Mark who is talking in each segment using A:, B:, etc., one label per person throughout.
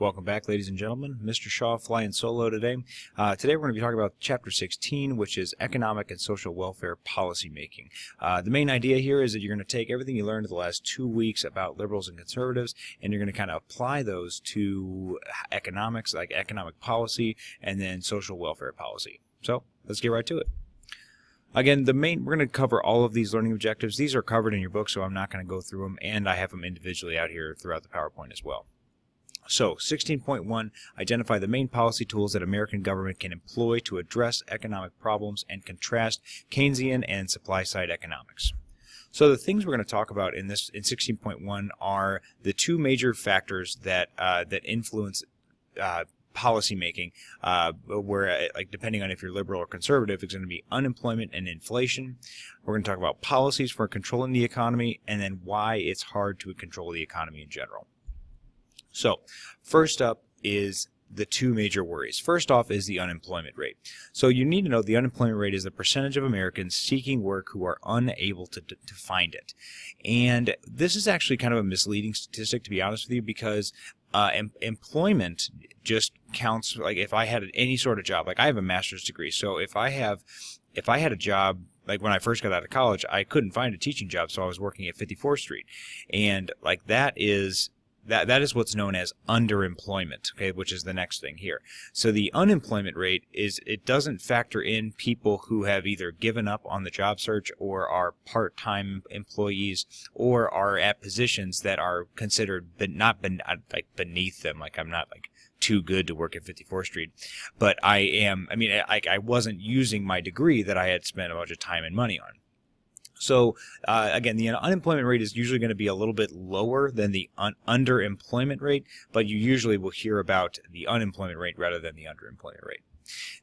A: Welcome back, ladies and gentlemen. Mr. Shaw flying solo today. Today we're going to be talking about Chapter 16, which is Economic and Social Welfare Policy Making. The main idea here is that you're going to take everything you learned the last 2 weeks about liberals and conservatives, and you're going to kind of apply those to economics, like economic policy, and then social welfare policy. So let's get right to it. Again, we're going to cover all of these learning objectives. These are covered in your book, so I'm not going to go through them, and I have them individually out here throughout the PowerPoint as well. So, 16.1, identify the main policy tools that American government can employ to address economic problems and contrast Keynesian and supply-side economics. So the things we're going to talk about in 16.1 are the two major factors that influence policy making, where, like, depending on if you're liberal or conservative, it's going to be unemployment and inflation. We're going to talk about policies for controlling the economy, and then why it's hard to control the economy in general. So, first up is the two major worries. First off is the unemployment rate. So you need to know the unemployment rate is the percentage of Americans seeking work who are unable to find it. And this is actually kind of a misleading statistic, to be honest with you, because employment just counts, like if I had any sort of job, like I have a master's degree, so if I had a job, like when I first got out of college, I couldn't find a teaching job, so I was working at 54th Street. And like that is what's known as underemployment, okay, which is the next thing here. So the unemployment rate it doesn't factor in people who have either given up on the job search or are part-time employees or are at positions that are considered not beneath them. Like I'm not like too good to work at 54th Street, but I wasn't using my degree that I had spent a bunch of time and money on. So, again, the unemployment rate is usually going to be a little bit lower than the underemployment rate, but you usually will hear about the unemployment rate rather than the underemployment rate.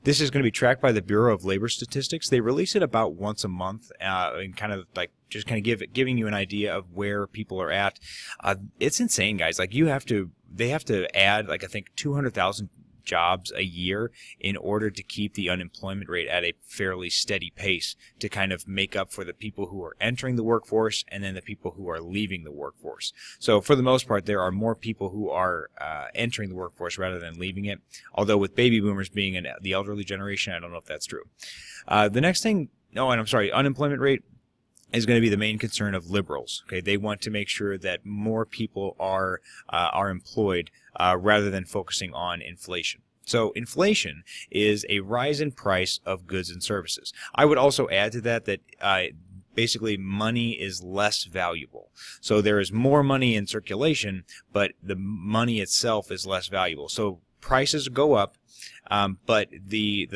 A: This is going to be tracked by the Bureau of Labor Statistics. They release it about once a month, and kind of like just kind of giving you an idea of where people are at. It's insane, guys. Like they have to add, like, I think 200,000 jobs a year in order to keep the unemployment rate at a fairly steady pace to kind of make up for the people who are entering the workforce and then the people who are leaving the workforce. So for the most part, there are more people who are entering the workforce rather than leaving it, although with baby boomers being the elderly generation, I don't know if that's true. The next thing, unemployment rate is going to be the main concern of liberals. Okay, they want to make sure that more people are employed rather than focusing on inflation. So inflation is a rise in price of goods and services. I would also add to that basically money is less valuable. So there is more money in circulation, but the money itself is less valuable. So prices go up, but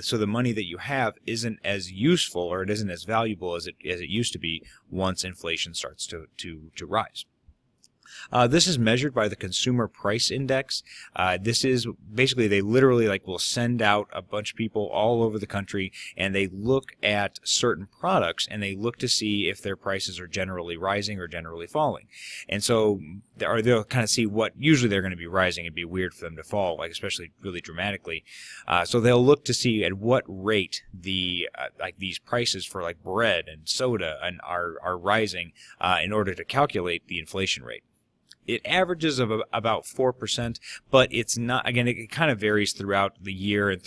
A: so the money that you have isn't as useful, or it isn't as valuable as it used to be once inflation starts to rise. This is measured by the Consumer Price Index. This is basically, they literally will send out a bunch of people all over the country, and they look at certain products and they look to see if their prices are generally rising or generally falling. And so they'll kind of see what usually they're going to be rising. It'd be weird for them to fall, like especially really dramatically. So they'll look to see at what rate these prices for like bread and soda are rising in order to calculate the inflation rate. It averages of about 4%, but it's not, again, it kind of varies throughout the year and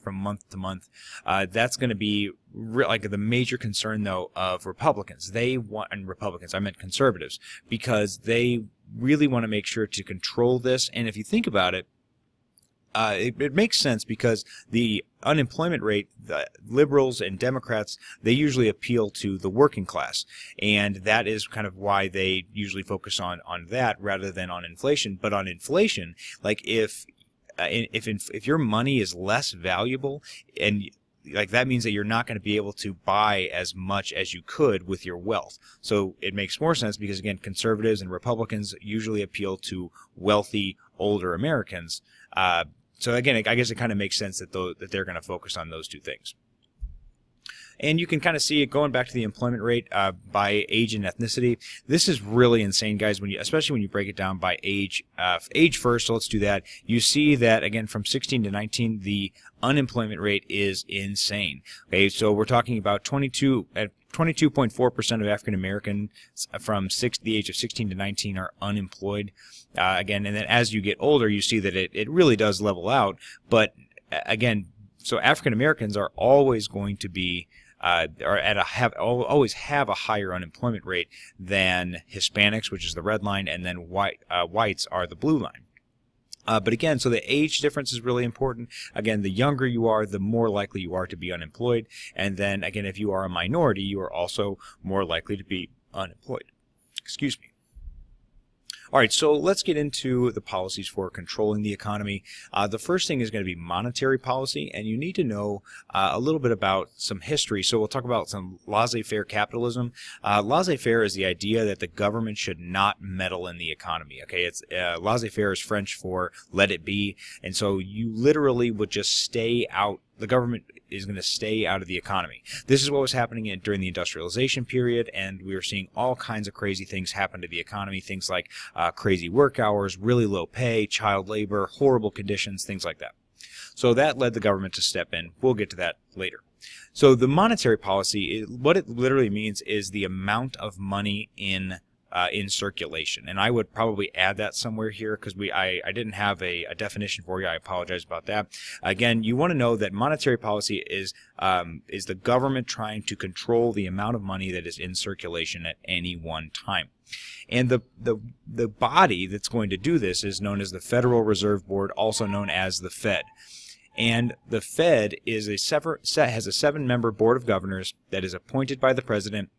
A: from month to month. That's going to be the major concern, though, of Republicans. I meant conservatives, because they really want to make sure to control this. And if you think about it, it makes sense, because the unemployment rate, the liberals and Democrats, they usually appeal to the working class, and that is kind of why they usually focus on that rather than on inflation. But on inflation, like if your money is less valuable, and that means that you're not going to be able to buy as much as you could with your wealth. So it makes more sense, because again, conservatives and Republicans usually appeal to wealthy older Americans. So again, I guess it kind of makes sense that they're going to focus on those two things. And you can kind of see it going back to the employment rate by age and ethnicity. This is really insane, guys, especially when you break it down by age. Age first, so let's do that. You see that, again, from 16 to 19, the unemployment rate is insane. Okay, so we're talking about 22 22.4% of African Americans from the age of 16 to 19 are unemployed. Again, and then as you get older, you see that it really does level out. But again, so African Americans are always going to be always have a higher unemployment rate than Hispanics, which is the red line, and then whites are the blue line. But again, so the age difference is really important. Again, the younger you are, the more likely you are to be unemployed. And then again, if you are a minority, you are also more likely to be unemployed. Excuse me. All right, so let's get into the policies for controlling the economy. The first thing is going to be monetary policy, and you need to know a little bit about some history. So we'll talk about some laissez-faire capitalism. Laissez-faire is the idea that the government should not meddle in the economy. Okay, it's laissez-faire is French for let it be, and so you literally would just stay out. The government is going to stay out of the economy. This is what was happening during the industrialization period, and we were seeing all kinds of crazy things happen to the economy, things like crazy work hours, really low pay, child labor, horrible conditions, things like that. So that led the government to step in. We'll get to that later. So the monetary policy, what it literally means is the amount of money in circulation, and I would probably add that somewhere here because I didn't have a definition for you. I apologize about that. Again, you want to know that monetary policy is the government trying to control the amount of money that is in circulation at any one time. And the body that's going to do this is known as the Federal Reserve Board, also known as the Fed. And the Fed is has a 7-member board of governors that is appointed by the president,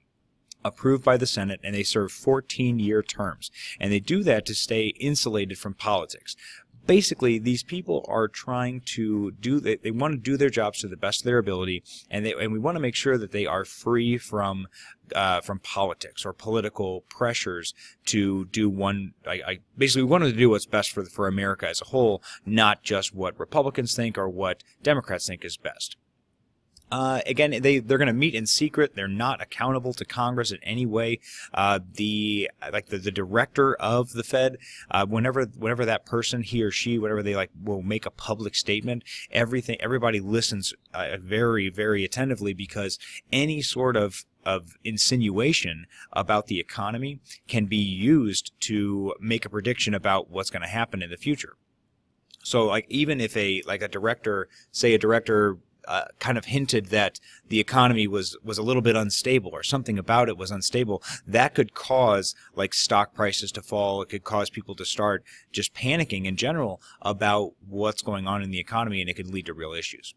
A: approved by the Senate, and they serve 14-year terms. And they do that to stay insulated from politics. Basically, these people are trying to they want to do their jobs to the best of their ability, and we want to make sure that they are free from politics or political pressures to do basically we want to do what's best for America as a whole, not just what Republicans think or what Democrats think is best. Again, they're going to meet in secret. They're not accountable to Congress in any way. The director of the Fed, whenever that person, he or she, whatever they will make a public statement, everybody listens very, very attentively, because any sort of insinuation about the economy can be used to make a prediction about what's going to happen in the future. So even if a director kind of hinted that the economy was a little bit unstable, or something about it was unstable, that could cause stock prices to fall. It could cause people to start just panicking in general about what's going on in the economy, and it could lead to real issues.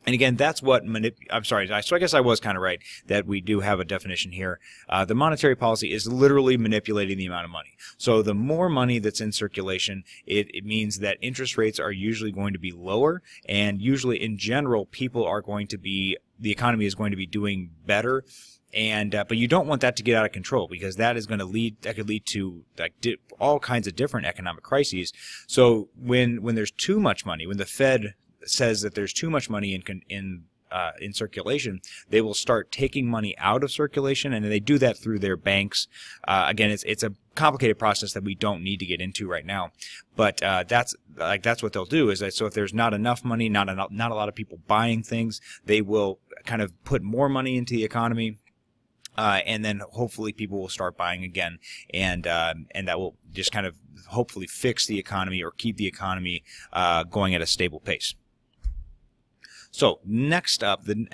A: And again, that's what I'm sorry, so I guess I was kind of right that we do have a definition here. The monetary policy is literally manipulating the amount of money. So the more money that's in circulation, it means that interest rates are usually going to be lower, and usually in general, the economy is going to be doing better. And but you don't want that to get out of control, because that could lead to all kinds of different economic crises. So when there's too much money, when the Fed says that there's too much money in circulation, they will start taking money out of circulation, and they do that through their banks. Again, it's a complicated process that we don't need to get into right now, but that's what they'll do. So if there's not enough money, not a lot of people buying things, they will kind of put more money into the economy. And then hopefully people will start buying again, and that will just kind of hopefully fix the economy, or keep the economy going at a stable pace. So next up, the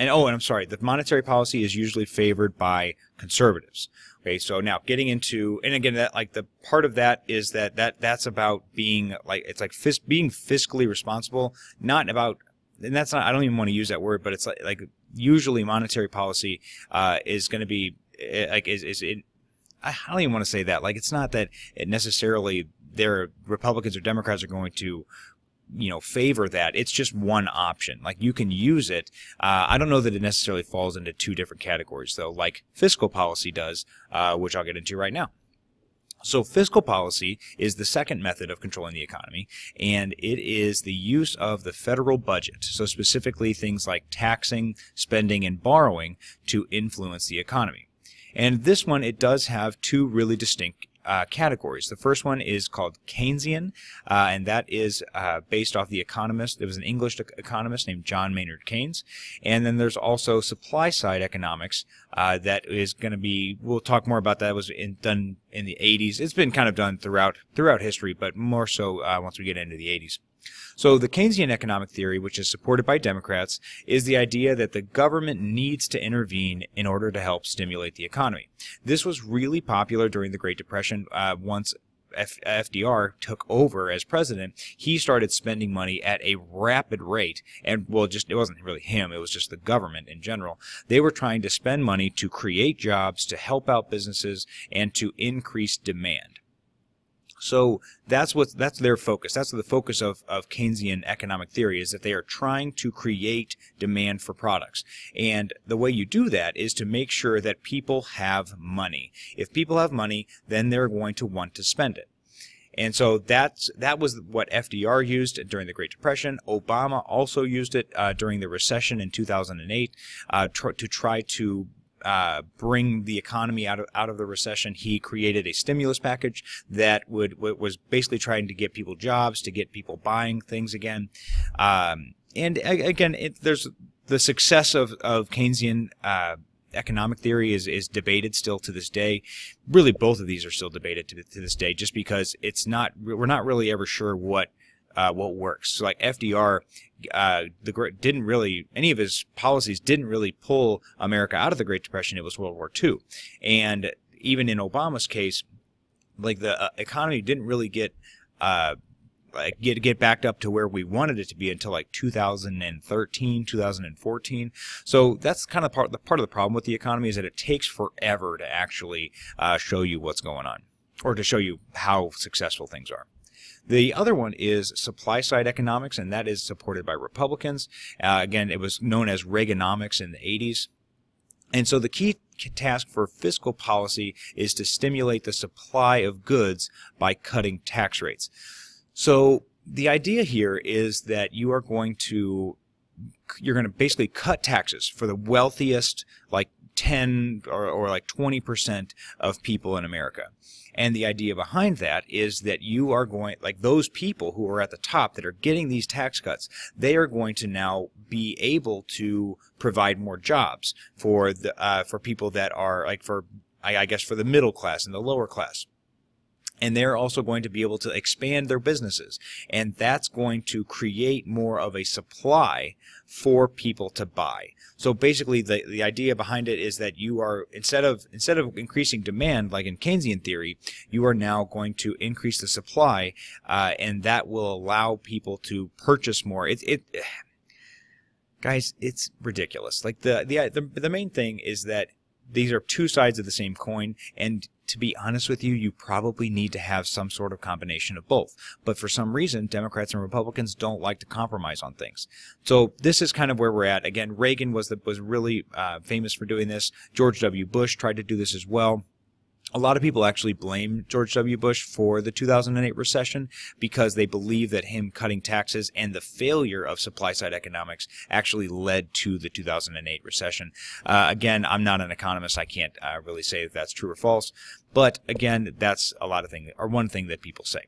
A: monetary policy is usually favored by conservatives. Okay, so now getting into, and again, that the part of that is that's about being being fiscally responsible, not about, and that's not, I don't even want to use that word, but it's usually monetary policy is going to be I don't even want to say that. It's not that it necessarily Republicans or Democrats are going to favor that. It's just one option. You can use it. I don't know that it necessarily falls into two different categories, though, like fiscal policy does, which I'll get into right now. So fiscal policy is the second method of controlling the economy, and it is the use of the federal budget, so specifically things like taxing, spending, and borrowing, to influence the economy. And this one, it does have two really distinct categories. The first one is called Keynesian, and that is based off the economist. It was an English economist named John Maynard Keynes. And then there's also supply-side economics that is going to be, we'll talk more about that. It was done in the 80s. It's been kind of done throughout history, but more so once we get into the 80s. So the Keynesian economic theory, which is supported by Democrats, is the idea that the government needs to intervene in order to help stimulate the economy. This was really popular during the Great Depression. Once FDR took over as president, he started spending money at a rapid rate. And, well, it wasn't really him, it was just the government in general. They were trying to spend money to create jobs, to help out businesses, and to increase demand. So that's their focus. That's the focus of Keynesian economic theory, is that they are trying to create demand for products. And the way you do that is to make sure that people have money. If people have money, then they're going to want to spend it. And so that was what FDR used during the Great Depression. Obama also used it during the recession in 2008 to try to bring the economy out of the recession. He created a stimulus package that was basically trying to get people jobs, to get people buying things again. And again, there's the success of Keynesian economic theory is debated still to this day. Really, both of these are still debated to this day, just because we're not really ever sure what works. So like FDR, any of his policies didn't really pull America out of the Great Depression. It was World War II. And even in Obama's case, like the economy didn't really get backed up to where we wanted it to be until like 2013, 2014. So that's kind of part of the problem with the economy, is that it takes forever to actually show you what's going on, or to show you how successful things are. The other one is supply-side economics, and that is supported by Republicans. Again, it was known as Reaganomics in the 80s. And so the key task for fiscal policy is to stimulate the supply of goods by cutting tax rates. So the idea here is that you're going to basically cut taxes for the wealthiest, like 10 or like 20% of people in America. And the idea behind that is that you are going, like those people who are at the top that are getting these tax cuts, they are going to now be able to provide more jobs for people that are like I guess for the middle class and the lower class. And they're also going to be able to expand their businesses. And that's going to create more of a supply for people to buy. So basically the idea behind it is that you are, instead of increasing demand like in Keynesian theory, you are now going to increase the supply, and that will allow people to purchase more. Guys, it's ridiculous. Like the main thing is that these are two sides of the same coin, and to be honest with you, you probably need to have some sort of combination of both. But for some reason, Democrats and Republicans don't like to compromise on things. So this is kind of where we're at. Again, Reagan was really famous for doing this. George W. Bush tried to do this as well. A lot of people actually blame George W. Bush for the 2008 recession because they believe that him cutting taxes and the failure of supply-side economics actually led to the 2008 recession. Again, I'm not an economist. I can't really say if that's true or false. But again, that's one thing that people say.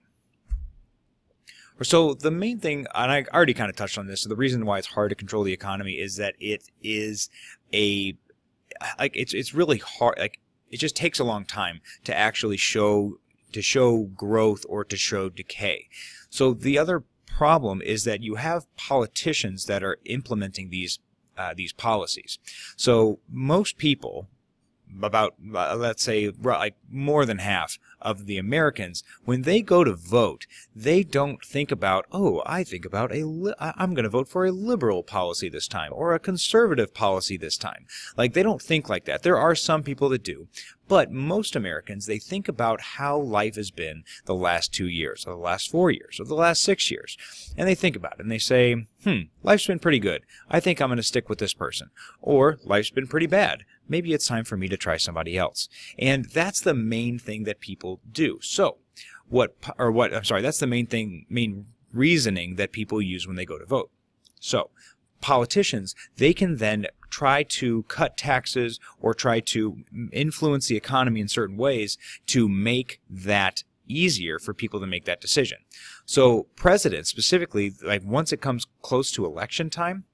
A: So the main thing, and I already kind of touched on this, so the reason why it's hard to control the economy is that it is it's really hard. It just takes a long time to actually show growth or to show decay. So the other problem is that you have politicians that are implementing these policies. So most people, about let's say like more than half of the Americans, when they go to vote, they don't think about, oh, I'm going to vote for a liberal policy this time or a conservative policy this time. Like, they don't think like that. There are some people that do, but most Americans, they think about how life has been the last 2 years or the last 4 years or the last 6 years, and they think about it and they say, life's been pretty good. I think I'm going to stick with this person. Or life's been pretty bad. Maybe it's time for me to try somebody else. And that's the main thing that people do. So, that's the main reasoning that people use when they go to vote. So, politicians, they can then try to cut taxes or try to influence the economy in certain ways to make that easier for people to make that decision. So presidents specifically, like once it comes close to election time,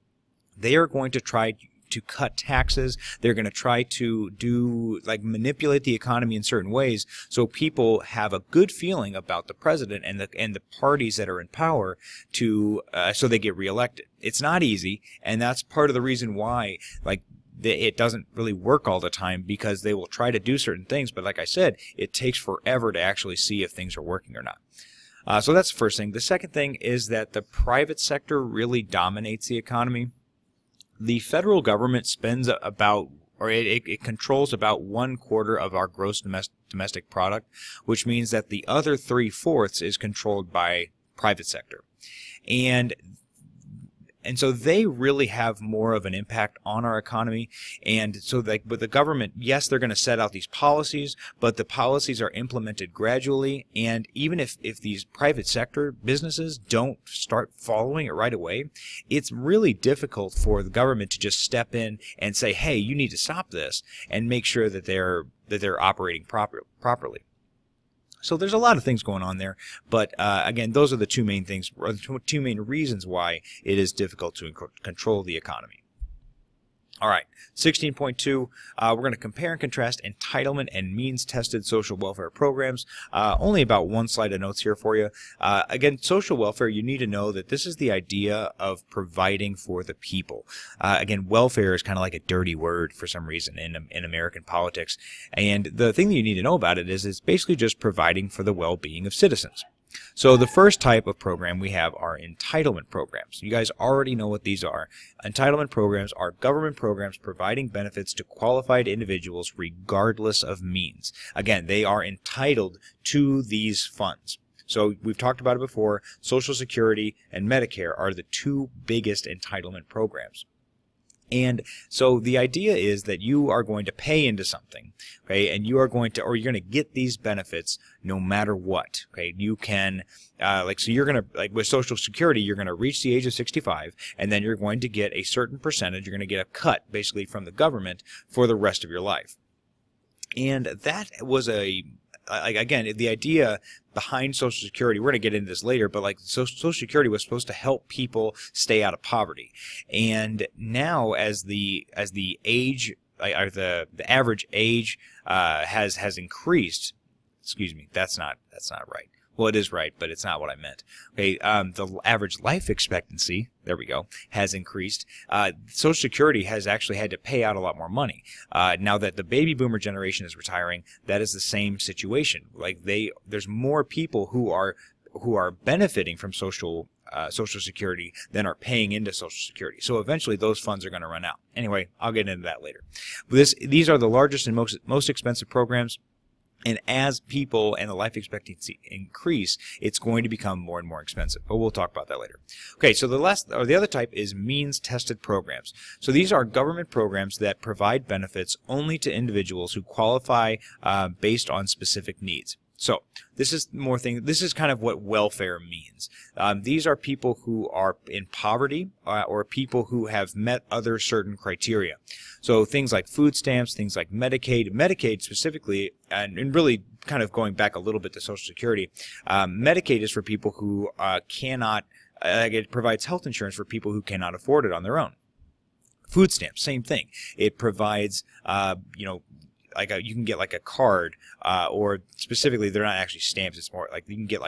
A: they are going to try to cut taxes. They're going to try to manipulate the economy in certain ways so people have a good feeling about the president and the parties that are in power so they get reelected. It's not easy, and that's part of the reason why it doesn't really work all the time, because they will try to do certain things, but like I said, it takes forever to actually see if things are working or not. So that's the first thing. The second thing is that the private sector really dominates the economy. The federal government spends it controls about 1/4 of our gross domestic product, which means that the other 3/4 is controlled by private sector. And so they really have more of an impact on our economy. And so with the government, yes, they're going to set out these policies, but the policies are implemented gradually. And even if these private sector businesses don't start following it right away, it's really difficult for the government to just step in and say, hey, you need to stop this, and make sure that they're operating properly. So there's a lot of things going on there, but again, those are the two main things, or the two main reasons why it is difficult to control the economy. All right, 16.2, we're going to compare and contrast entitlement and means-tested social welfare programs. Only about one slide of notes here for you. Again, social welfare, you need to know that this is the idea of providing for the people. Again, welfare is kind of like a dirty word for some reason in American politics. And the thing that you need to know about it is it's basically just providing for the well-being of citizens. So the first type of program we have are entitlement programs. You guys already know what these are. Entitlement programs are government programs providing benefits to qualified individuals regardless of means. Again, they are entitled to these funds. So we've talked about it before. Social Security and Medicare are the two biggest entitlement programs. And so the idea is that you are going to pay into something, okay, and you're going to get these benefits no matter what, okay. You can, so you're going to, with Social Security, you're going to reach the age of 65, and then you're going to get a certain percentage. You're going to get a cut, basically, from the government for the rest of your life. And that was again, the idea behind Social Security, we're going to get into this later, but Social Security was supposed to help people stay out of poverty. And now as the age, or the average age has increased, excuse me, that's not right. Well, it is right, but it's not what I meant. Okay, the average life expectancy, there we go, has increased. Social Security has actually had to pay out a lot more money. Now that the baby boomer generation is retiring, that is the same situation. There's more people who are benefiting from Social Security than are paying into Social Security. So eventually those funds are going to run out. Anyway, I'll get into that later. These are the largest and most expensive programs. And as people and the life expectancy increase, it's going to become more and more expensive. But we'll talk about that later. Okay, so the other type is means-tested programs. So these are government programs that provide benefits only to individuals who qualify based on specific needs. So this is kind of what welfare means. These are people who are in poverty or people who have met other certain criteria. So things like food stamps, things like Medicaid specifically, and really kind of going back a little bit to Social Security. Medicaid is for people who cannot, it provides health insurance for people who cannot afford it on their own. Food stamps, same thing. It provides, you can get a card, or specifically they're not actually stamps. It's more you can get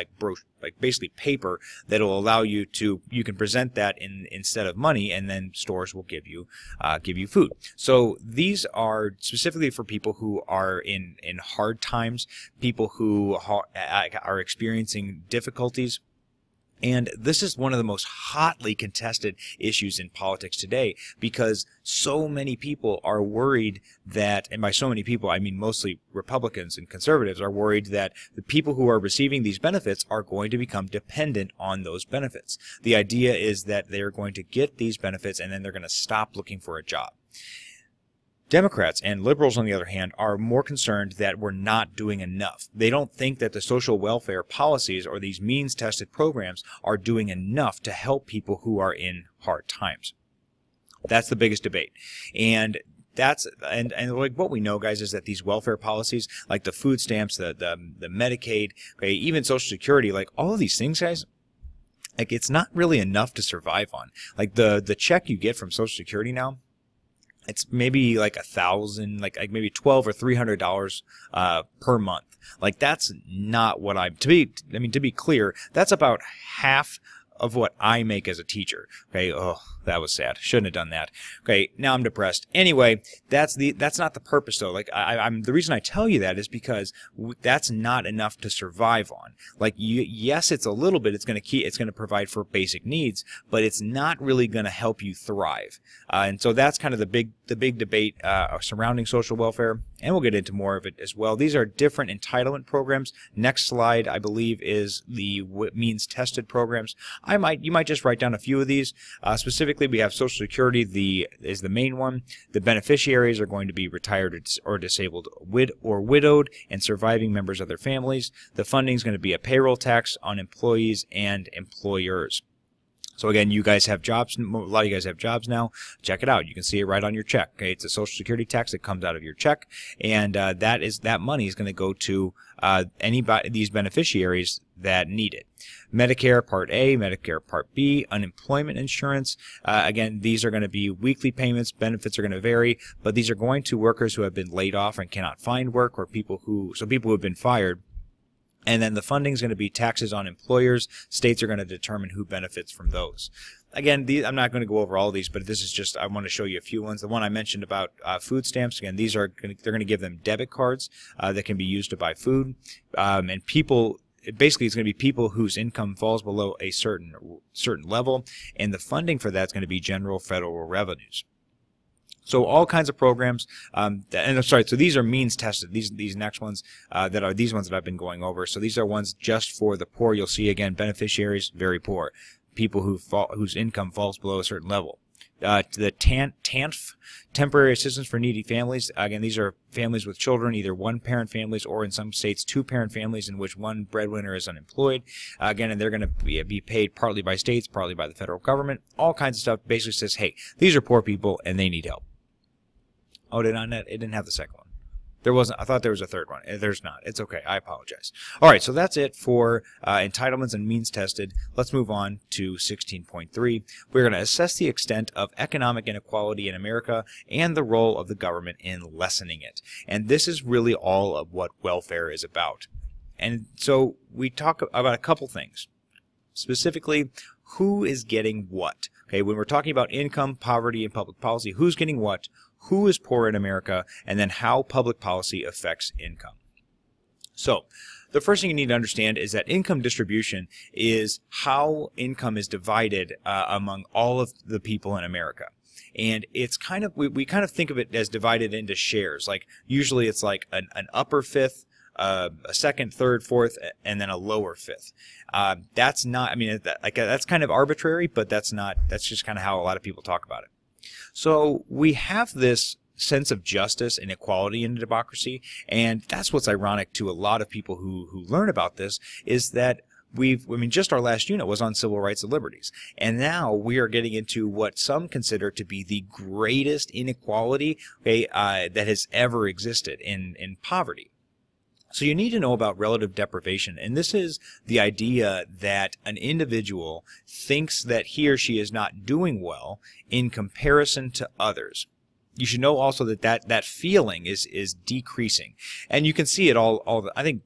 A: basically paper that'll allow you can present that instead of money, and then stores will give you food. So these are specifically for people who are in hard times, people who are experiencing difficulties. And this is one of the most hotly contested issues in politics today, because so many people are worried that, and by so many people I mean mostly Republicans and conservatives, are worried that the people who are receiving these benefits are going to become dependent on those benefits. The idea is that they're going to get these benefits and then they're going to stop looking for a job. Democrats and liberals, on the other hand, are more concerned that we're not doing enough. They don't think that the social welfare policies or these means-tested programs are doing enough to help people who are in hard times. That's the biggest debate. And like what we know, guys, is that these welfare policies, like the food stamps, the Medicaid, okay, even Social Security, like all of these things, guys, like it's not really enough to survive on. Like the check you get from Social Security now, it's maybe like $1,000, like maybe $1,200 or $300 per month. Like that's not what to be clear, that's about half of what I make as a teacher. Okay, oh, that was sad. Shouldn't have done that. Okay, now I'm depressed. Anyway, that's not the purpose though. Like I'm the reason I tell you that is because that's not enough to survive on. Like yes, it's a little bit. It's going to provide for basic needs, but it's not really going to help you thrive. And so that's kind of the big debate surrounding social welfare. And we'll get into more of it as well. These are different entitlement programs. Next slide, I believe, is the means tested programs. You might just write down a few of these. Specifically, we have Social Security is the main one. The beneficiaries are going to be retired or disabled or widowed and surviving members of their families. The funding is going to be a payroll tax on employees and employers. So again, you guys have jobs. A lot of you guys have jobs now. Check it out. You can see it right on your check. Okay, it's a Social Security tax that comes out of your check, and that money is going to go to these beneficiaries that need it. Medicare Part A, Medicare Part B, unemployment insurance. Again, these are going to be weekly payments. Benefits are going to vary, but these are going to workers who have been laid off and cannot find work, or people who have been fired. And then the funding is going to be taxes on employers. States are going to determine who benefits from those. Again, I'm not going to go over all of these, but this is just, I want to show you a few ones. The one I mentioned about food stamps, again, they're going to give them debit cards that can be used to buy food. And basically it's going to be people whose income falls below a certain level, and the funding for that's going to be general federal revenues. So all kinds of programs, and I'm sorry, so these are means tested. These next ones that are these ones that I've been going over. So these are ones just for the poor. You'll see again, beneficiaries, very poor, people whose income falls below a certain level. The TANF, temporary assistance for needy families. Again, these are families with children, either one-parent families or in some states two-parent families in which one breadwinner is unemployed. Again, and they're going to be paid partly by states, partly by the federal government. All kinds of stuff basically says, hey, these are poor people and they need help. Oh, it didn't have the second one. There wasn't. I thought there was a third one. There's not. It's okay. I apologize. All right, so that's it for entitlements and means tested. Let's move on to 16.3. We're going to assess the extent of economic inequality in America and the role of the government in lessening it. And this is really all of what welfare is about. And so we talk about a couple things. Specifically, who is getting what? Okay, when we're talking about income, poverty, and public policy, who's getting what? Who is poor in America, and then how public policy affects income. So the first thing you need to understand is that income distribution is how income is divided among all of the people in America. And it's kind of, we kind of think of it as divided into shares. Like usually it's like an upper fifth, a second, third, fourth, and then a lower fifth. That's not, I mean, that's kind of arbitrary, but that's just kind of how a lot of people talk about it. So we have this sense of justice and equality in democracy, and that's what's ironic to a lot of people who learn about this, is that just our last unit was on civil rights and liberties, and now we are getting into what some consider to be the greatest inequality, okay, that has ever existed in poverty. So you need to know about relative deprivation, and this is the idea that an individual thinks that he or she is not doing well in comparison to others. You should know also that feeling is decreasing, and you can see it all. I think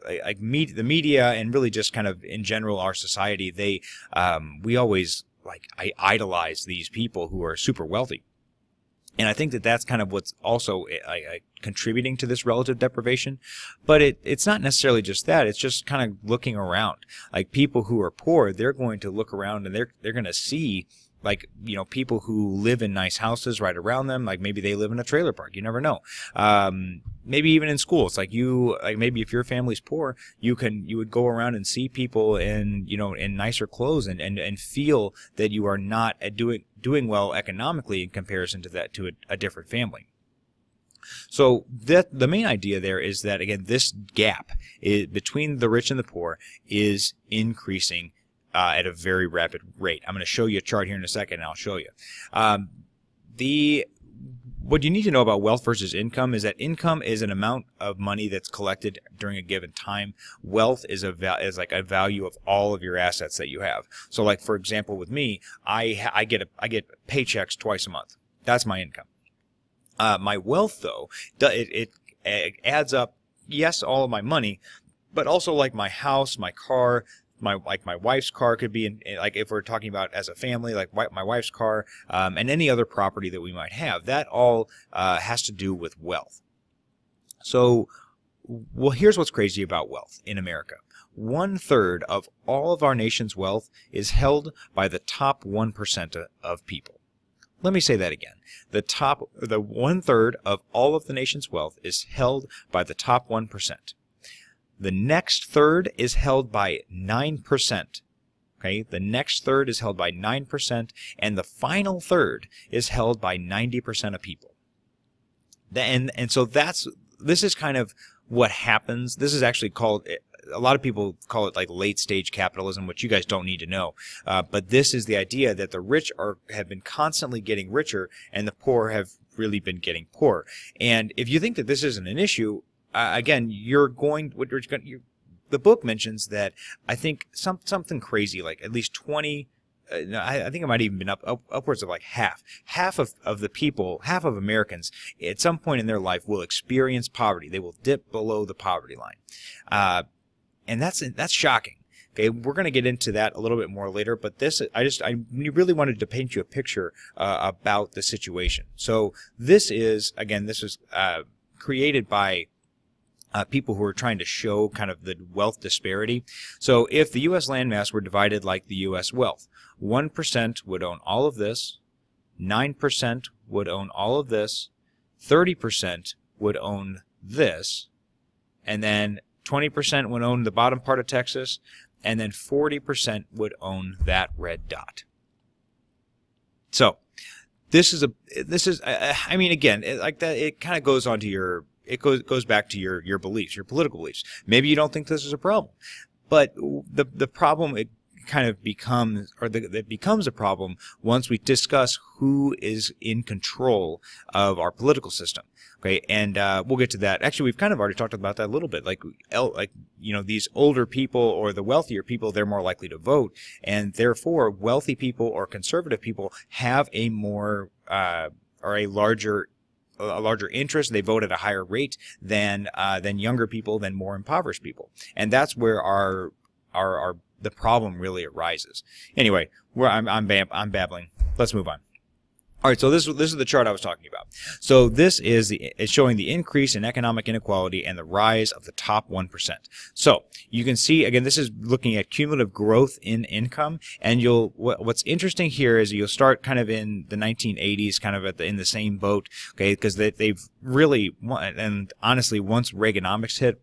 A: the media and really just kind of in general our society, we always idolize these people who are super wealthy. And I think that's kind of what's also contributing to this relative deprivation. But it's not necessarily just that. It's just kind of looking around. Like people who are poor, they're going to look around and they're going to see, like, you know, people who live in nice houses right around them. Like maybe they live in a trailer park. You never know. Maybe even in school. It's like maybe if your family's poor, you would go around and see people in nicer clothes and feel that you are not doing well economically in comparison to a different family. So the main idea there is that, again, this gap between the rich and the poor is increasing at a very rapid rate. I'm going to show you a chart here in a second, and I'll show you. what you need to know about wealth versus income is that income is an amount of money that's collected during a given time. Wealth is like a value of all of your assets that you have. So, like for example, with me, I get paychecks twice a month. That's my income. My wealth, though, it adds up. Yes, all of my money, but also like my house, my car. My wife's car could be like, if we're talking about as a family, like my wife's car, and any other property that we might have. That all has to do with wealth. So, well, here's what's crazy about wealth in America. 1/3 of all of our nation's wealth is held by the top 1% of people. Let me say that again. The 1/3 of all of the nation's wealth is held by the top 1%. The next third is held by 9%. Okay, the next third is held by 9%, and the final third is held by 90% of people. And so this is kind of what happens. This is actually called, a lot of people call it like late stage capitalism, which you guys don't need to know. But this is the idea that the rich have been constantly getting richer, and the poor have really been getting poorer. And if you think that this isn't an issue, again, the book mentions that I think something crazy, like at least 20, I think it might even been upwards of like half of the people, half of Americans at some point in their life will experience poverty. They will dip below the poverty line. And that's shocking. Okay, we're going to get into that a little bit more later, but I really wanted to paint you a picture about the situation. So this is created by people who are trying to show kind of the wealth disparity. So if the U.S. landmass were divided like the U.S. wealth, 1% would own all of this, 9% would own all of this, 30% would own this, and then 20% would own the bottom part of Texas, and then 40% would own that red dot. So I mean, again, like that, it kind of goes on to it goes back to your beliefs, your political beliefs. Maybe you don't think this is a problem, but the problem it kind of becomes, or that becomes a problem once we discuss who is in control of our political system. Okay, and we'll get to that. Actually, we've kind of already talked about that a little bit. Like these older people or the wealthier people, they're more likely to vote, and therefore wealthy people or conservative people have a more or a larger interest. They vote at a higher rate than younger people, than more impoverished people, and that's where the problem really arises. Anyway, I'm babbling. Let's move on. All right, so this is the chart I was talking about. So this is showing the increase in economic inequality and the rise of the top 1%. So you can see, again, this is looking at cumulative growth in income, and what's interesting here is you'll start kind of in the 1980s, kind of in the same boat, okay, because they've really, and honestly, once Reaganomics hit,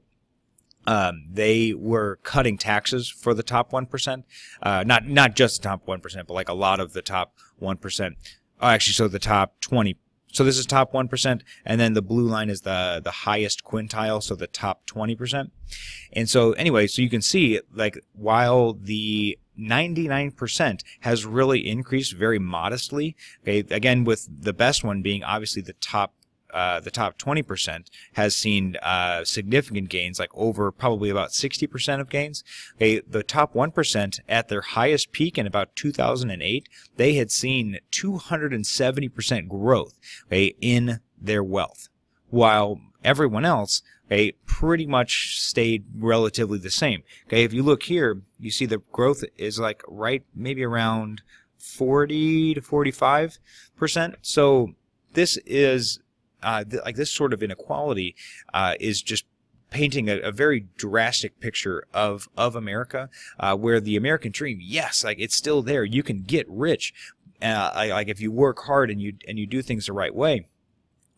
A: they were cutting taxes for the top 1%, not just the top 1%, but like a lot of the top 1%. Oh, actually, so the top 20. So this is top 1%, and then the blue line is the highest quintile, so the top 20%. And so anyway, so you can see, like, while the 99% has really increased very modestly, okay, again, with the best one being obviously the top 20% has seen significant gains, like over probably about 60% of gains. Okay, the top 1% at their highest peak in about 2008, they had seen 270% growth, okay, in their wealth, while everyone else, okay, pretty much stayed relatively the same. Okay, if you look here, you see the growth is like maybe around 40 to 45%. So this is like this sort of inequality is just painting a very drastic picture of America, where the American dream, yes, like it's still there. You can get rich, like if you work hard and you do things the right way.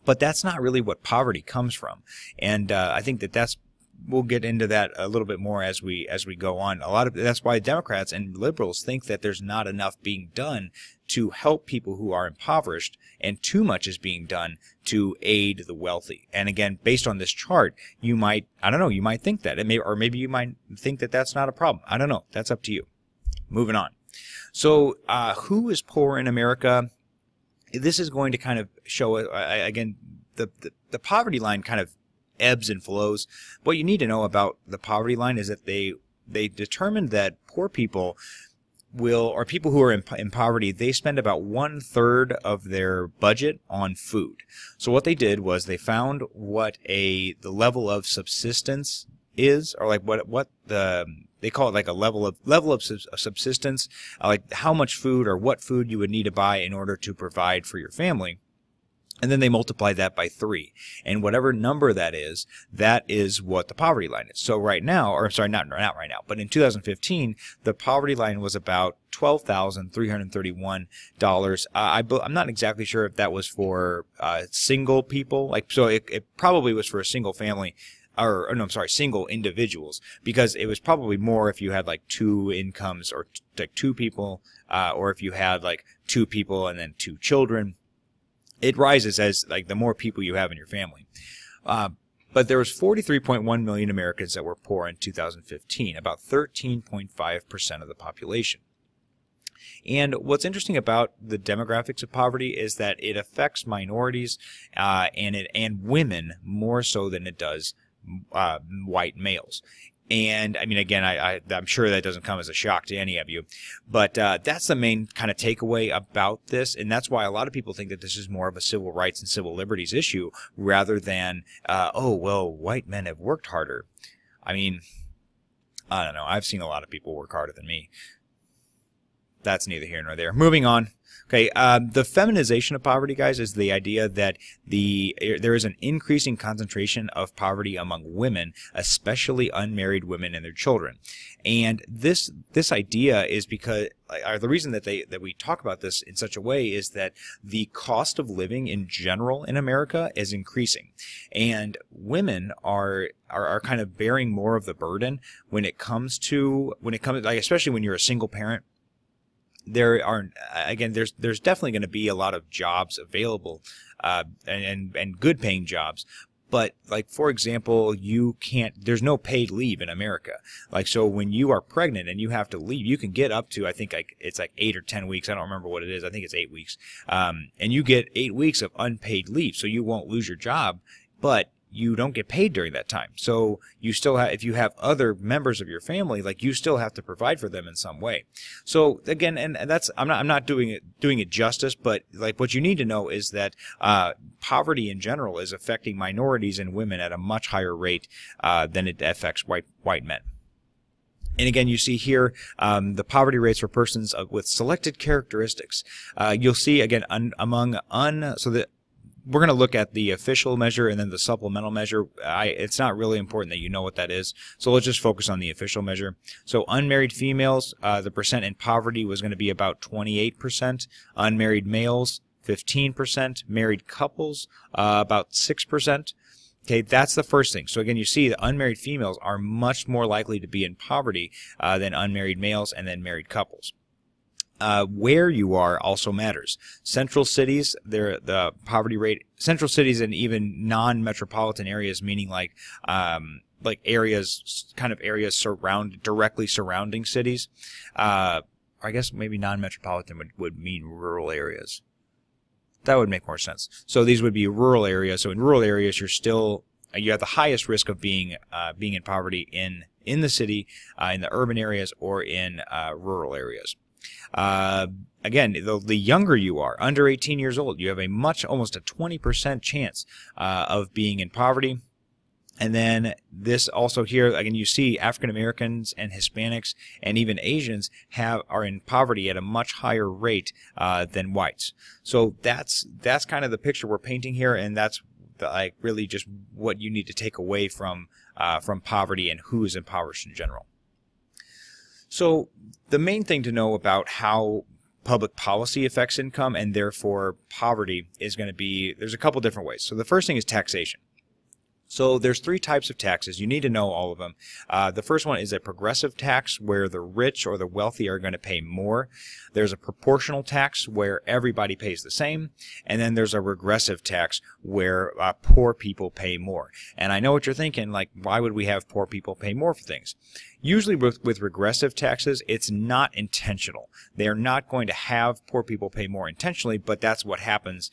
A: But that's not really what poverty comes from, and I think that's. We'll get into that a little bit more as we go on. That's why Democrats and liberals think that there's not enough being done to help people who are impoverished, and too much is being done to aid the wealthy. And again, based on this chart, you might think that, or maybe you might think that that's not a problem. I don't know. That's up to you. Moving on. So, who is poor in America? this is going to kind of show, again, the poverty line kind of ebbs and flows. What you need to know about the poverty line is that they determined that poor people or people who are in poverty, they spend about 1/3 of their budget on food. So what they did was they found what the level of subsistence is, or like what they call it, like a level of subsistence, like how much food or what food you would need to buy in order to provide for your family. And then they multiply that by 3. And whatever number that is what the poverty line is. So right now, or sorry, not right now, but in 2015, the poverty line was about $12,331. I'm not exactly sure if that was for single people. So it probably was for a single family. Or no, I'm sorry, single individuals, because it was probably more if you had like 2 incomes, or like 2 people, or if you had like 2 people and then 2 children. It rises as like the more people you have in your family. But there was 43.1 million Americans that were poor in 2015, about 13.5% of the population. And what's interesting about the demographics of poverty is that it affects minorities and women more so than it does white males. And I mean, again, I'm sure that doesn't come as a shock to any of you, but that's the main kind of takeaway about this, and that's why a lot of people think that this is more of a civil rights and civil liberties issue rather than, oh, well, white men have worked harder. I mean, I don't know. I've seen a lot of people work harder than me. That's neither here nor there. Moving on. Okay, the feminization of poverty, guys, is the idea that there is an increasing concentration of poverty among women, especially unmarried women and their children. And this idea is because, the reason that we talk about this in such a way is that the cost of living in general in America is increasing, and women are kind of bearing more of the burden when it comes like, especially when you're a single parent. There's definitely going to be a lot of jobs available, and good paying jobs. But like, for example, there's no paid leave in America. Like, so when you are pregnant and you have to leave, you can get up to, I think it's like 8 or 10 weeks. I don't remember what it is. I think it's 8 weeks. And you get 8 weeks of unpaid leave. So you won't lose your job, but you don't get paid during that time. So you still have, if you have other members of your family, like, you still have to provide for them in some way. So again, and that's, I'm not doing it justice, but like, what you need to know is that poverty in general is affecting minorities and women at a much higher rate than it affects white men. And again, you see here the poverty rates for persons with selected characteristics. You'll see again we're going to look at the official measure and then the supplemental measure. It's not really important that you know what that is, so let's just focus on the official measure. So unmarried females, the percent in poverty was going to be about 28%. Unmarried males, 15%. Married couples, about 6%. Okay, that's the first thing. So again, you see that unmarried females are much more likely to be in poverty than unmarried males and then married couples. Where you are also matters. Central cities, the poverty rate, central cities and even non-metropolitan areas, meaning like areas directly surrounding cities. I guess maybe non-metropolitan would mean rural areas. That would make more sense. So these would be rural areas. So in rural areas, you have the highest risk of being in poverty in the city, in the urban areas, or in rural areas. Again, the younger you are, under 18 years old, you have almost a 20% chance of being in poverty. And then this also here, again, you see African Americans and Hispanics and even Asians are in poverty at a much higher rate than whites. So that's kind of the picture we're painting here, and that's really just what you need to take away from poverty and who is impoverished in general. So the main thing to know about how public policy affects income and therefore poverty is going to be, there's a couple different ways. So the first thing is taxation. So there's three types of taxes. You need to know all of them. The first one is a progressive tax, where the rich or the wealthy are going to pay more. There's a proportional tax, where everybody pays the same. And then there's a regressive tax, where poor people pay more. And I know what you're thinking, like, why would we have poor people pay more for things? Usually with regressive taxes, it's not intentional. They're not going to have poor people pay more intentionally, but that's what happens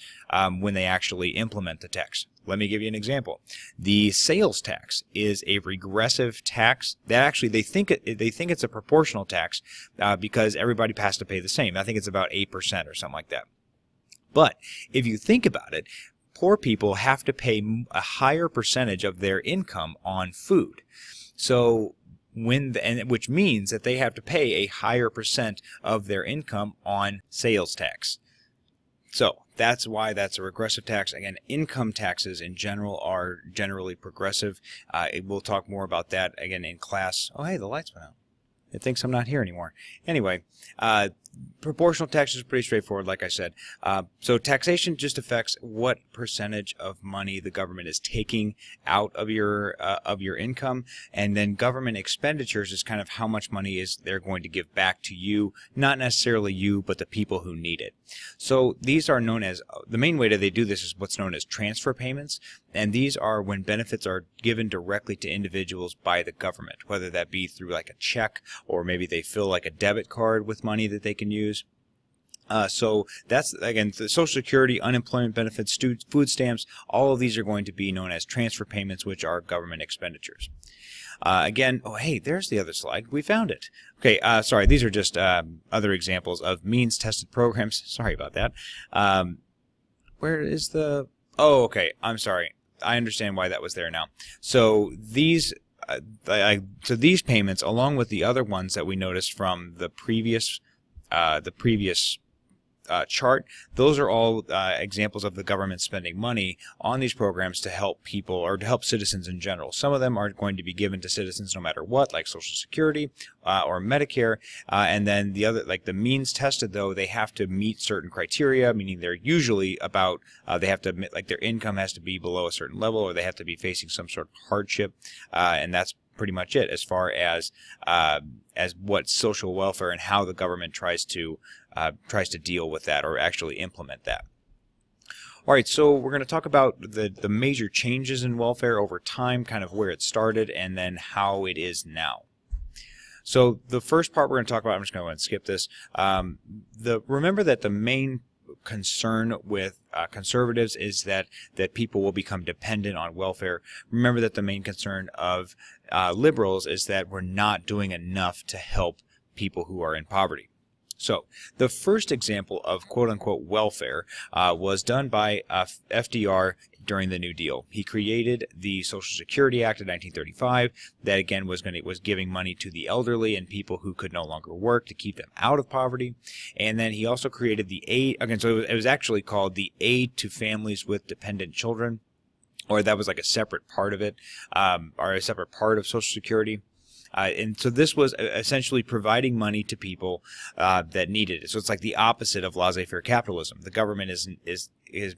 A: when they actually implement the tax. Let me give you an example. The sales tax is a regressive tax that actually they think it's a proportional tax because everybody has to pay the same. I think it's about 8% or something like that. But if you think about it, poor people have to pay a higher percentage of their income on food. So which means that they have to pay a higher percent of their income on sales tax. So that's why that's a regressive tax. Again, income taxes in general are generally progressive. We'll talk more about that again in class. Oh, hey, the lights went out. It thinks I'm not here anymore. Anyway, proportional tax is pretty straightforward, like I said. So taxation just affects what percentage of money the government is taking out of your income, and then government expenditures is kind of how much money is they're going to give back to you, not necessarily you, but the people who need it. So these are known as, the main way that they do this is what's known as transfer payments, and these are when benefits are given directly to individuals by the government, whether that be through like a check, or maybe they fill like a debit card with money that they can use. So that's, again, the Social Security, unemployment benefits, food stamps, all of these are going to be known as transfer payments, which are government expenditures. Again, oh, hey, there's the other slide. We found it. Okay, sorry, these are just other examples of means-tested programs. Sorry about that. Where is the... Oh, okay, I'm sorry. I understand why that was there now. So these... so these payments, along with the other ones that we noticed from the previous chart, those are all examples of the government spending money on these programs to help people, or to help citizens in general. Some of them are going to be given to citizens no matter what, like Social Security or Medicare, and then the other, like the means tested, though, they have to meet certain criteria, meaning they're usually about, they have to admit, like their income has to be below a certain level, or they have to be facing some sort of hardship, and that's pretty much it as far as what social welfare and how the government tries to deal with that or actually implement that. All right, so we're going to talk about the major changes in welfare over time, kind of where it started, and then how it is now. So the first part we're going to talk about, I'm just going to go ahead and skip this. Remember that the main concern with conservatives is that people will become dependent on welfare. Remember that the main concern of liberals is that we're not doing enough to help people who are in poverty. So the first example of quote-unquote welfare was done by FDR during the New Deal. He created the Social Security Act of 1935 that again was giving money to the elderly and people who could no longer work to keep them out of poverty. And then he also created the aid, again, so it was actually called the Aid to Families with Dependent Children, or that was like a separate part of it, or a separate part of Social Security. And so this was essentially providing money to people that needed it. So it's like the opposite of laissez-faire capitalism. The government is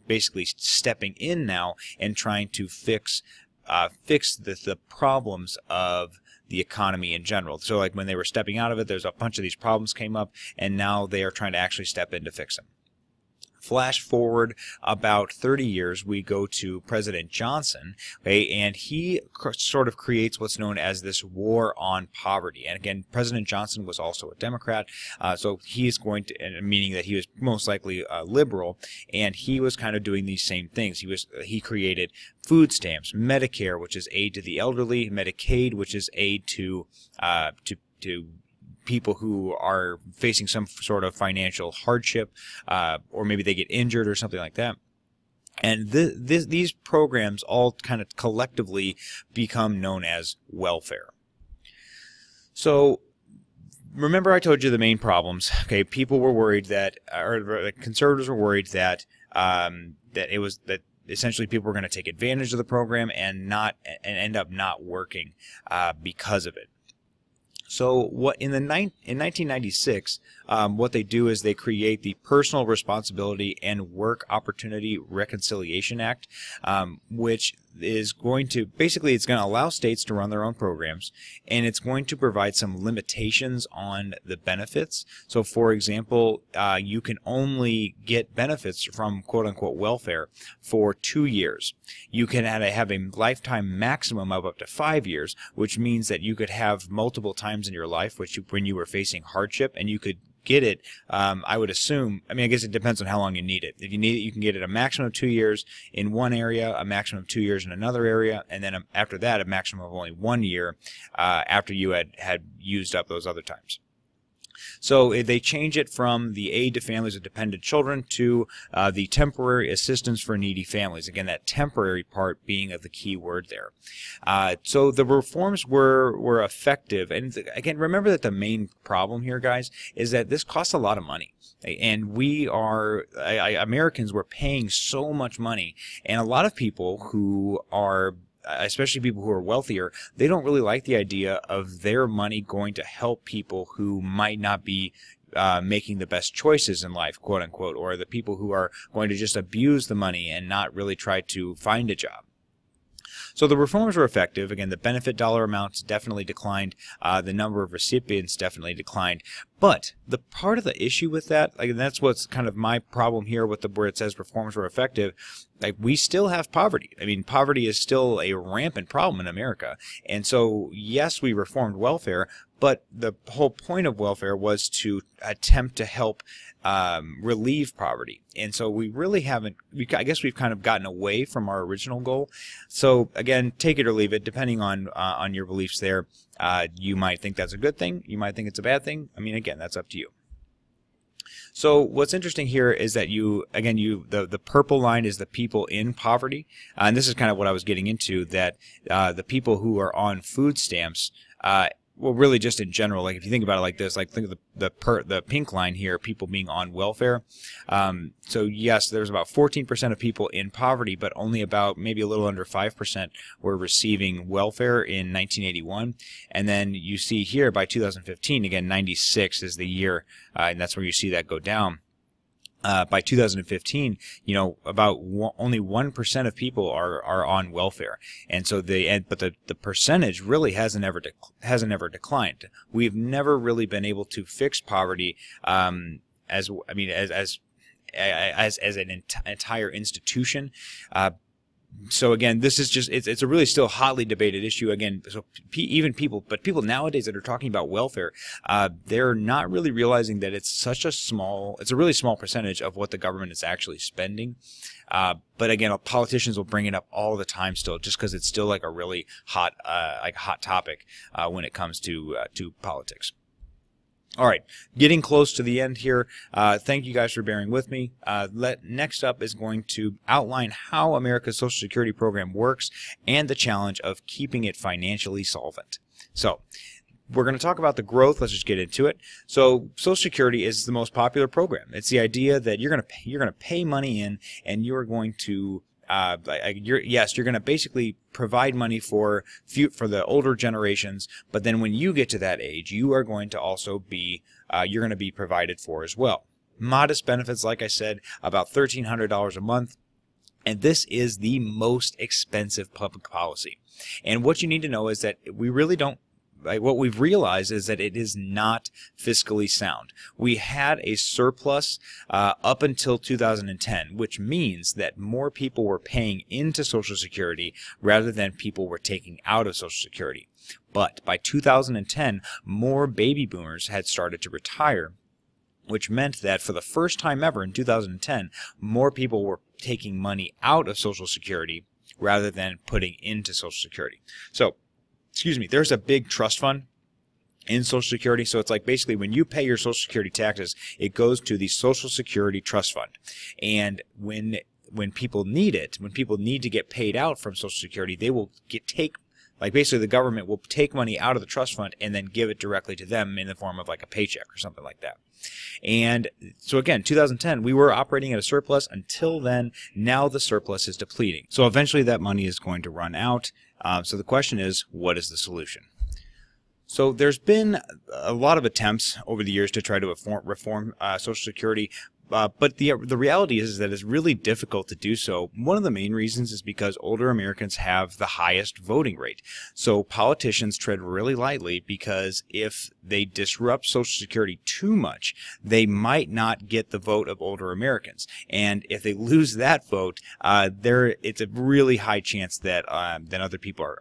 A: basically stepping in now and trying to fix the problems of the economy in general. So like when they were stepping out of it, there's a bunch of these problems came up, and now they are trying to actually step in to fix them. Flash forward about 30 years, we go to President Johnson, okay, and he sort of creates what's known as this war on poverty. And again, President Johnson was also a Democrat, so he is going to, meaning that he was most likely a liberal, and he was kind of doing these same things. He created food stamps, Medicare, which is aid to the elderly, Medicaid, which is aid to people who are facing some sort of financial hardship, or maybe they get injured or something like that. And these programs all kind of collectively become known as welfare. So remember I told you the main problems. Okay, people were worried that, or the conservatives were worried that that essentially people were going to take advantage of the program and end up not working because of it. So what in 1996, what they do is they create the Personal Responsibility and Work Opportunity Reconciliation Act, which is going to, basically it's going to allow states to run their own programs, and it's going to provide some limitations on the benefits. So for example, you can only get benefits from quote-unquote welfare for 2 years. You can have a lifetime maximum of up to 5 years, which means that you could have multiple times in your life when you were facing hardship, and you could get it, I would assume, I mean, I guess it depends on how long you need it. If you need it, you can get it a maximum of 2 years in one area, a maximum of 2 years in another area, and then after that, a maximum of only 1 year after you had used up those other times. So they change it from the aid to families with dependent children to the temporary assistance for needy families. Again, that temporary part being of the key word there. So the reforms were effective. And again, remember that the main problem here, guys, is that this costs a lot of money. And Americans were paying so much money. And a lot of people who are, especially people who are wealthier, they don't really like the idea of their money going to help people who might not be making the best choices in life, quote unquote, or the people who are going to just abuse the money and not really try to find a job. So the reforms were effective. Again, the benefit dollar amounts definitely declined. The number of recipients definitely declined. But the part of the issue with that, like, and that's what's kind of my problem here with where it says reforms were effective, like, we still have poverty. I mean, poverty is still a rampant problem in America. And so, yes, we reformed welfare, but the whole point of welfare was to attempt to help relieve poverty. And so we really haven't, I guess we've kind of gotten away from our original goal. So again, take it or leave it, depending on your beliefs there. You might think that's a good thing. You might think it's a bad thing. I mean, again, that's up to you. So what's interesting here is that the purple line is the people in poverty. And this is kind of what I was getting into, that the people who are on food stamps, well, really just in general, like if you think about it like this, like think of the pink line here, people being on welfare. So yes, there's about 14% of people in poverty, but only about maybe a little under 5% were receiving welfare in 1981. And then you see here by 2015, again, 96 is the year, and that's where you see that go down. By 2015, you know, about only 1% of people are on welfare, and so but the percentage really hasn't ever declined. We've never really been able to fix poverty as an entire institution. So again, this is just, it's a really still hotly debated issue. Again, so people nowadays that are talking about welfare, they're not really realizing that it's a really small percentage of what the government is actually spending. But again, politicians will bring it up all the time still, just because it's still like a really hot topic when it comes to politics. All right, getting close to the end here. Thank you guys for bearing with me. Next up is going to outline how America's Social Security program works and the challenge of keeping it financially solvent. So we're going to talk about the growth. Let's just get into it. So Social Security is the most popular program. It's the idea that you're going to pay money in, and you're going to you're going to basically provide money for the older generations, but then when you get to that age, you are going to also be you're going to be provided for as well. Modest benefits, like I said, about $1,300 a month, and this is the most expensive public policy. And what you need to know is that we really don't. What we've realized is that it is not fiscally sound. We had a surplus up until 2010, which means that more people were paying into Social Security rather than people were taking out of Social Security. But by 2010, more baby boomers had started to retire, which meant that for the first time ever in 2010, more people were taking money out of Social Security rather than putting into Social Security. So, excuse me, there's a big trust fund in Social Security. So it's like basically when you pay your Social Security taxes, it goes to the Social Security Trust Fund. And when people need it, when people need to get paid out from Social Security, they will basically the government will take money out of the trust fund and then give it directly to them in the form of like a paycheck or something like that. And so again, 2010, we were operating at a surplus until then. Now the surplus is depleting. So eventually that money is going to run out. So the question is, what is the solution? So there's been a lot of attempts over the years to try to reform Social Security. But the reality is that it's really difficult to do so. One of the main reasons is because older Americans have the highest voting rate. So politicians tread really lightly, because if they disrupt Social Security too much, they might not get the vote of older Americans. And if they lose that vote, it's a really high chance that other people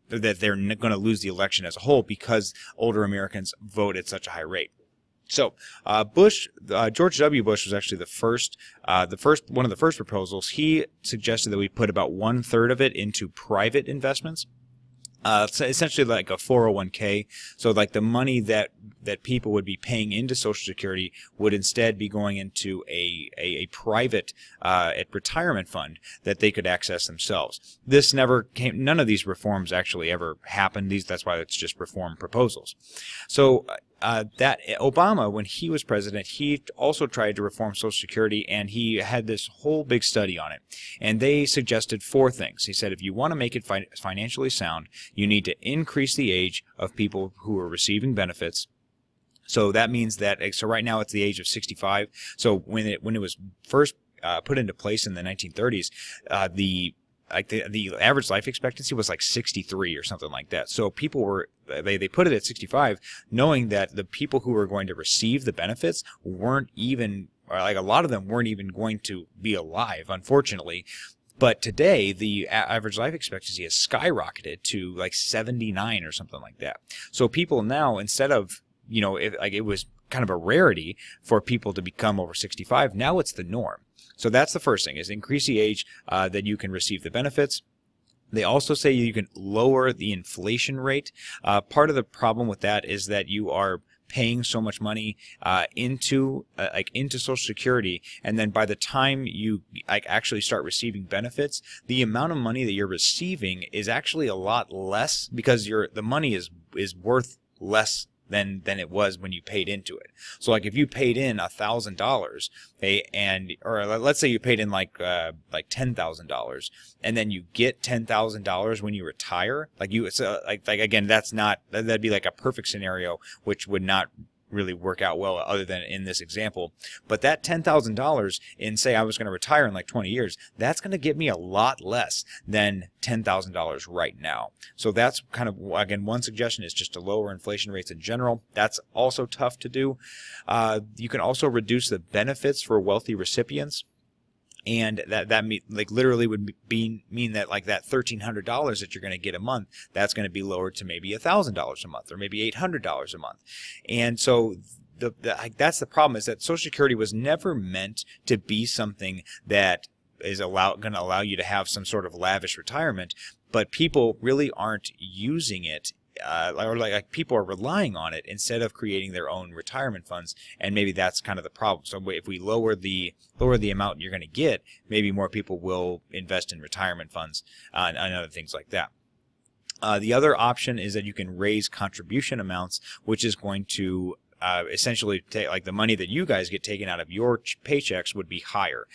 A: that they're going to lose the election as a whole, because older Americans vote at such a high rate. So George W. Bush was actually one of the first proposals. He suggested that we put about 1/3 of it into private investments. So essentially like a 401k. So like the money that people would be paying into Social Security would instead be going into a private retirement fund that they could access themselves. This never came. None of these reforms actually ever happened. That's why it's just reform proposals. So that Obama, when he was president, he also tried to reform Social Security, and he had this whole big study on it. And they suggested 4 things. He said, if you want to make it financially sound, you need to increase the age of people who are receiving benefits. So that means that, so right now it's the age of 65. So when it was first put into place in the 1930s, the average life expectancy was like 63 or something like that. So people were, they put it at 65, knowing that the people who were going to receive the benefits weren't even, or like a lot of them weren't even going to be alive, unfortunately. But today, the average life expectancy has skyrocketed to like 79 or something like that. So people now, instead of, it was kind of a rarity for people to become over 65, now it's the norm. So that's the first thing, is increase the age that you can receive the benefits. They also say you can lower the inflation rate. Part of the problem with that is that you are paying so much money into Social Security, and then by the time you actually start receiving benefits, the amount of money that you're receiving is actually a lot less, because the money is worth less than it was when you paid into it. So like if you paid in $1,000, or let's say you paid in like $10,000, and then you get $10,000 when you retire, again, that'd be like a perfect scenario, which would not really work out well other than in this example. But that $10,000 in, say I was going to retire in like 20 years, that's going to get me a lot less than $10,000 right now. So that's kind of, again, one suggestion is just to lower inflation rates in general. That's also tough to do. You can also reduce the benefits for wealthy recipients. And that literally would mean that like that $1,300 that you're going to get a month, that's going to be lowered to maybe $1,000 a month, or maybe $800 a month. And so that's the problem, is that Social Security was never meant to be something that is going to allow you to have some sort of lavish retirement, but people really aren't using it. Like people are relying on it instead of creating their own retirement funds, and maybe that's kind of the problem. So if we lower the amount you're going to get, maybe more people will invest in retirement funds and other things like that. The other option is that you can raise contribution amounts, which is going to essentially take, like, the money that you guys get taken out of your paychecks would be higher.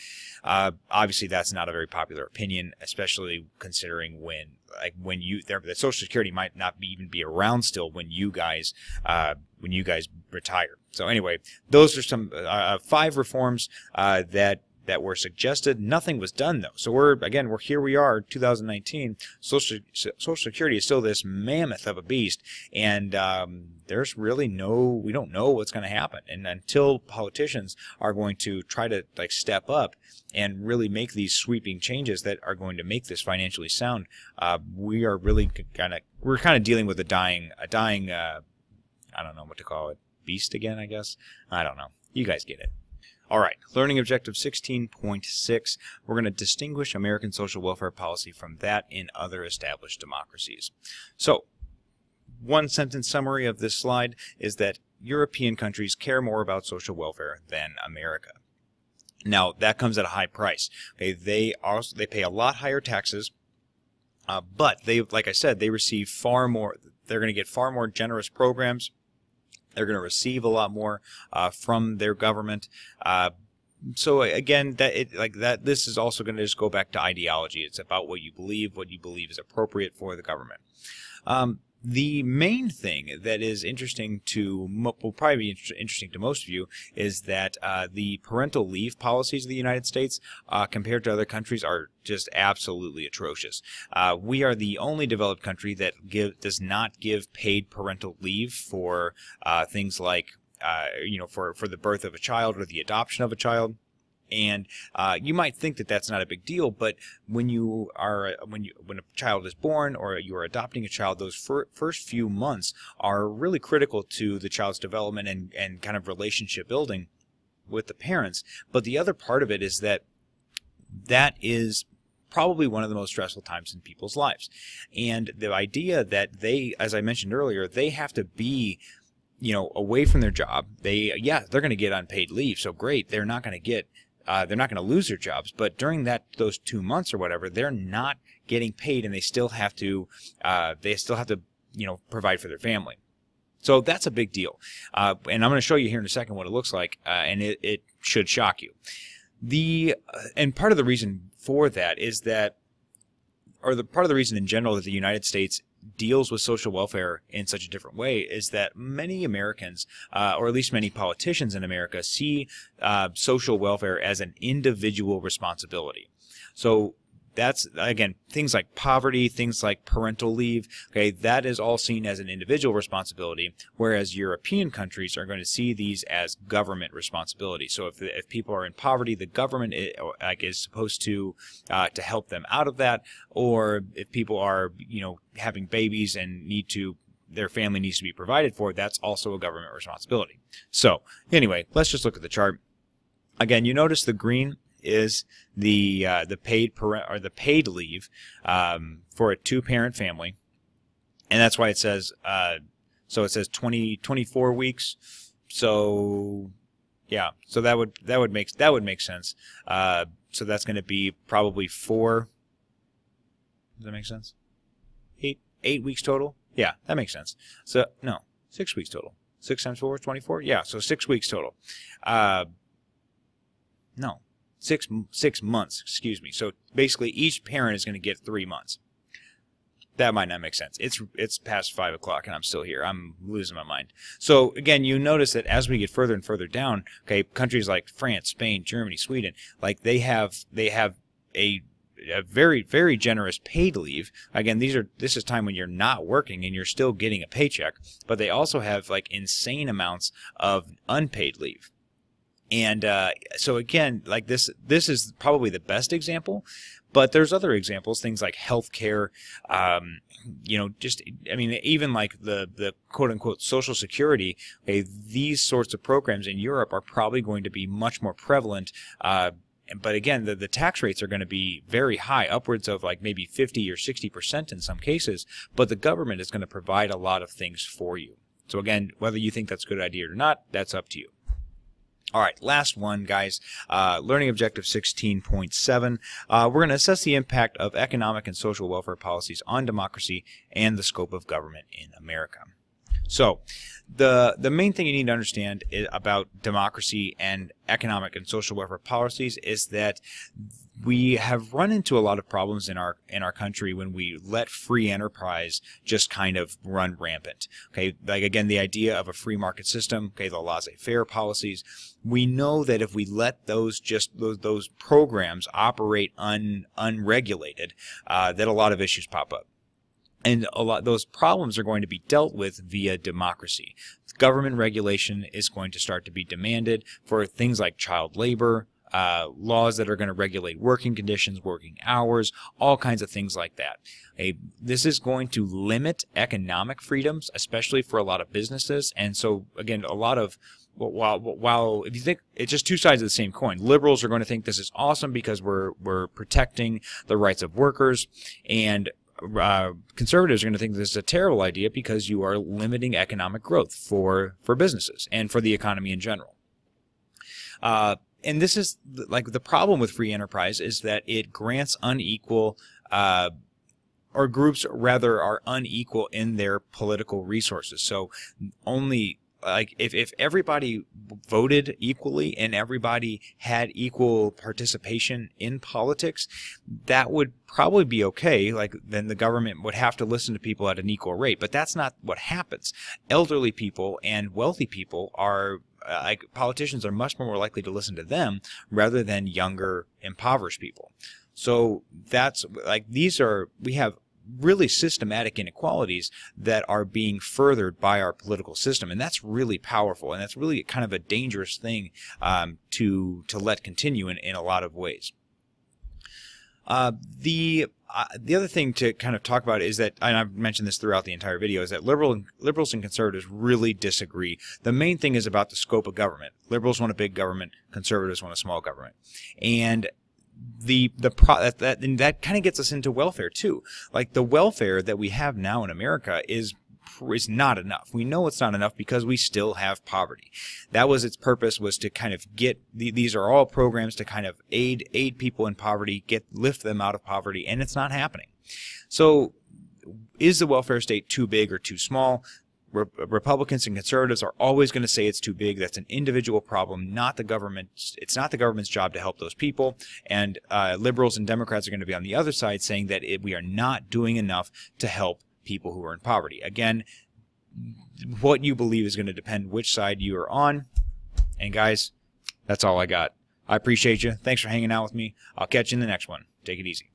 A: Obviously, that's not a very popular opinion, especially considering the Social Security might not even be around still when you guys retire. So anyway, those are some 5 reforms that were suggested. Nothing was done though. So here we are, 2019. Social Security is still this mammoth of a beast, and there's really we don't know what's going to happen. And until politicians are going to try to step up and really make these sweeping changes that are going to make this financially sound, we are really kind of dealing with a dying I don't know what to call it, beast again, I guess. I don't know. You guys get it. All right, Learning Objective 16.6, we're going to distinguish American social welfare policy from that in other established democracies. So, one sentence summary of this slide is that European countries care more about social welfare than America. Now, that comes at a high price. Okay, they pay a lot higher taxes, but like I said, they receive far more. They're going to get far more generous programs. They're going to receive a lot more from their government. So again, this is also going to just go back to ideology. It's about what you believe is appropriate for the government. The main thing that is interesting to, will probably be interesting to most of you, is that the parental leave policies of the United States compared to other countries are just absolutely atrocious. We are the only developed country that does not give paid parental leave for things like, for the birth of a child or the adoption of a child. And you might think that that's not a big deal, but when a child is born or you are adopting a child, those first few months are really critical to the child's development and kind of relationship building with the parents. But the other part of it is that is probably one of the most stressful times in people's lives. And the idea that they, as I mentioned earlier, they have to be away from their job. They're going to get unpaid leave, so great. They're not going to lose their jobs, but during those 2 months or whatever, they're not getting paid, and they still have to provide for their family. So that's a big deal, and I'm going to show you here in a second what it looks like, and it should shock you. And part of the reason for that is that, part of the reason in general that the United States deals with social welfare in such a different way is that many Americans, or at least many politicians in America, see social welfare as an individual responsibility. So that's, again, things like poverty, things like parental leave, okay, that is all seen as an individual responsibility, whereas European countries are going to see these as government responsibility. So if people are in poverty, the government is supposed to help them out of that, or if people are, having babies and their family needs to be provided for, that's also a government responsibility. So anyway, let's just look at the chart. Again, you notice the green is the paid leave for a two-parent family, and that's why it says so it says 24 weeks. So yeah, so that would make sense. So that's going to be probably 4. Does that make sense? 8 weeks total. Yeah, that makes sense. So no, 6 weeks total. 6 times 4 is 24. Yeah, so 6 weeks total. No. 6 months, excuse me. So basically each parent is going to get 3 months. That might not make sense. It's past 5 o'clock and I'm still here. I'm losing my mind. So again, you notice that as we get further and further down, okay, countries like France, Spain, Germany, Sweden, like they have a very, very generous paid leave. Again, this is time when you're not working and you're still getting a paycheck, but they also have like insane amounts of unpaid leave. And so again, like this is probably the best example, but there's other examples, things like healthcare, even like the quote unquote Social Security. Okay, these sorts of programs in Europe are probably going to be much more prevalent. But again, the tax rates are going to be very high, upwards of like maybe 50 or 60% in some cases, but the government is going to provide a lot of things for you. So again, whether you think that's a good idea or not, that's up to you. All right, last one, guys. Learning Objective 16.7. We're going to assess the impact of economic and social welfare policies on democracy and the scope of government in America. So the main thing you need to understand about democracy and economic and social welfare policies is that we have run into a lot of problems in our country when we let free enterprise just kind of run rampant. Okay, like again, the idea of a free market system, okay, the laissez-faire policies. We know that if we let those programs operate unregulated, that a lot of issues pop up. And those problems are going to be dealt with via democracy. Government regulation is going to start to be demanded for things like child labor, laws that are going to regulate working conditions, working hours, all kinds of things like that. This is going to limit economic freedoms, especially for a lot of businesses. And so, again, a lot of while if you think it's just two sides of the same coin, liberals are going to think this is awesome because we're protecting the rights of workers, and conservatives are going to think this is a terrible idea because you are limiting economic growth for businesses and for the economy in general. And this is like the problem with free enterprise is that it grants unequal, or groups rather are unequal in their political resources. So only like if everybody voted equally and everybody had equal participation in politics, that would probably be okay. Like, then the government would have to listen to people at an equal rate, but that's not what happens. Elderly people and wealthy people are like, politicians are much more likely to listen to them rather than younger, impoverished people. So that's like, we have really systematic inequalities that are being furthered by our political system, and that's really powerful, and that's really kind of a dangerous thing to let continue in a lot of ways. The other thing to kind of talk about is that, and I've mentioned this throughout the entire video, is that liberals and conservatives really disagree. The main thing is about the scope of government. Liberals want a big government, conservatives want a small government, and that kind of gets us into welfare too. Like, the welfare that we have now in America is not enough. We know it's not enough because we still have poverty. That was its purpose, was to kind of get these are all programs to kind of aid people in poverty, lift them out of poverty, and it's not happening. So, is the welfare state too big or too small? Republicans and conservatives are always going to say it's too big. That's an individual problem, not the government. It's not the government's job to help those people. And liberals and Democrats are going to be on the other side saying that we are not doing enough to help people who are in poverty. Again, what you believe is going to depend which side you are on. And guys, that's all I got. I appreciate you. Thanks for hanging out with me. I'll catch you in the next one. Take it easy.